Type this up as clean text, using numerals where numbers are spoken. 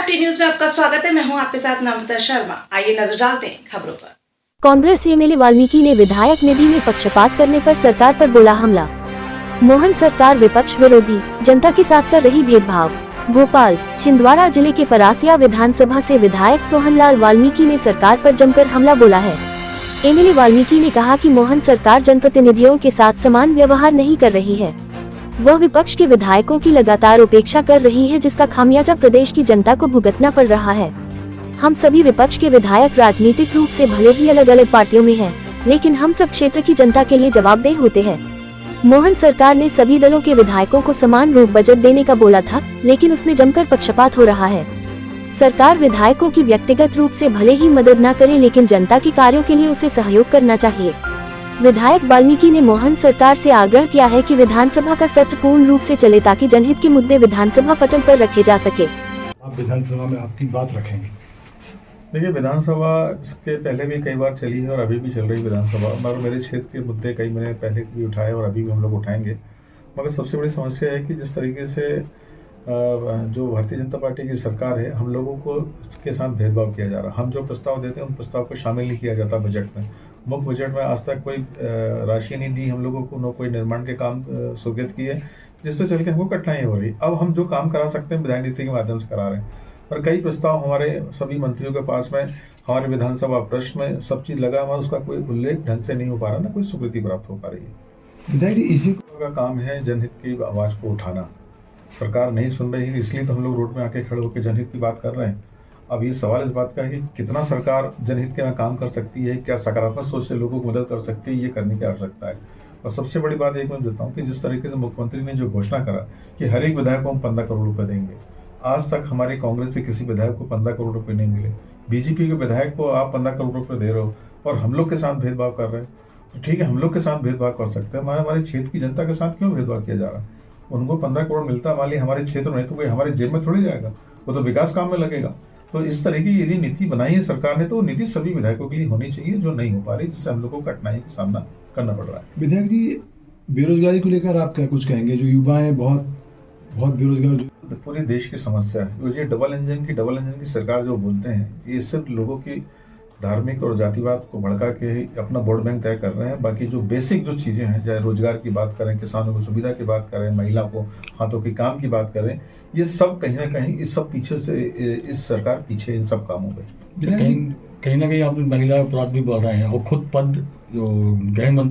FT news में आपका स्वागत है। मैं हूं आपके साथ नम्रता शर्मा। आइए नजर डालते हैं खबरों पर। कांग्रेस एमएलए वाल्मीकि ने विधायक निधि में पक्षपात करने पर सरकार पर बोला हमला। मोहन सरकार विपक्ष विरोधी, जनता के साथ कर रही भेदभाव। भोपाल, छिंदवाड़ा जिले के परासिया विधानसभा से विधायक सोहनलाल वाल्मीकि ने सरकार पर जमकर हमला बोला है। एमएलए वाल्मीकि ने कहा कि मोहन सरकार जनप्रतिनिधियों के साथ समान व्यवहार नहीं कर रही है। वह विपक्ष के विधायकों की लगातार उपेक्षा कर रही है, जिसका खामियाजा प्रदेश की जनता को भुगतना पड़ रहा है। हम सभी विपक्ष के विधायक राजनीतिक रूप से भले ही अलग अलग पार्टियों में हैं, लेकिन हम सब क्षेत्र की जनता के लिए जवाबदेह होते हैं। मोहन सरकार ने सभी दलों के विधायकों को समान रूप बजट देने का बोला था, लेकिन उसमें जमकर पक्षपात हो रहा है। सरकार विधायकों की व्यक्तिगत रूप से भले ही मदद न करे, लेकिन जनता के कार्यों के लिए उसे सहयोग करना चाहिए। विधायक वाल्मीकि ने मोहन सरकार से आग्रह किया है कि विधानसभा का सत्र पूर्ण रूप से चले, ताकि जनहित के मुद्दे विधानसभा पटल पर रखे जा सके। आप विधानसभा में आपकी बात रखेंगे। देखिए, विधानसभा इसके पहले भी कई बार चली है और अभी भी चल रही विधानसभा, मगर मेरे क्षेत्र के मुद्दे कई मैंने पहले भी उठाए और अभी भी हम लोग उठाएंगे। मगर सबसे बड़ी समस्या है कि जिस तरीके से जो भारतीय जनता पार्टी की सरकार है, हम लोगों को इसके साथ भेदभाव किया जा रहा है। हम जो प्रस्ताव देते हैं उन प्रस्ताव को शामिल नहीं किया जाता बजट में। मुख्य बजट में आज तक कोई राशि नहीं दी हम लोगों को, न कोई निर्माण के काम स्वीकृत किए, जिससे चल के हमको कठिनाई हो रही। अब हम जो काम करा सकते हैं विधायक नीति के माध्यम से करा रहे हैं, और कई प्रस्ताव हमारे सभी मंत्रियों के पास में, हमारे विधानसभा प्रश्न में सब चीज़ लगा हुआ, उसका कोई उल्लेख ढंग से नहीं हो पा रहा, ना कोई स्वीकृति प्राप्त हो पा रही है। विधायक जी, इसी का काम है जनहित की आवाज़ को उठाना। सरकार नहीं सुन रही है, इसलिए तो हम लोग रोड में आके खड़े होकर जनहित की बात कर रहे हैं। अब ये सवाल इस बात का है कि कितना सरकार जनहित के में काम कर सकती है, क्या सकारात्मक सोच से लोगों को मदद कर सकती है, ये करने की आवश्यकता है। और सबसे बड़ी बात एक मैं देता हूँ कि जिस तरीके से मुख्यमंत्री ने जो घोषणा करा कि हर एक विधायक को हम 15 करोड़ रुपए देंगे, आज तक हमारे कांग्रेस से किसी विधायक को 15 करोड़ रुपए नहीं मिले। बीजेपी के विधायक को आप 15 करोड़ रुपए दे रहे हो और हम लोग के साथ भेदभाव कर रहे हैं। तो ठीक है, हम लोग के साथ भेदभाव कर सकते हैं, हमारे क्षेत्र की जनता के साथ क्यों भेदभाव किया जा रहा है? उनको 15 करोड़ मिलता मान लिया हमारे क्षेत्र में, तो कोई हमारे जेब में थोड़ी जाएगा, वो तो विकास काम में लगेगा। तो इस तरह की यदि नीति बनाई है सरकार ने, तो वो नीति सभी विधायकों के लिए होनी चाहिए, जो नहीं हो पा रही, जिससे हम लोग को कठिनाई का सामना करना पड़ रहा है। विधायक जी, बेरोजगारी को लेकर आप क्या कुछ कहेंगे? जो युवा है बहुत बेरोजगार, पूरे देश की समस्या है। ये डबल इंजन की सरकार जो बोलते हैं, ये सिर्फ लोगों की धार्मिक और जातिवाद को भड़का के अपना वोट बैंक तय कर रहे हैं। बाकी जो बेसिक जो चीज़ें हैं, चाहे रोजगार की बात करें, किसानों की सुविधा की बात करें, महिला को हाथों के काम की बात करें, ये सब कहीं ना कहीं इस सब पीछे से इस सरकार पीछे इन सब कामों में कहीं ना कहीं आप महिला अपराध भी बढ़ रहे हैं, और खुद पद जो गृह मंत्री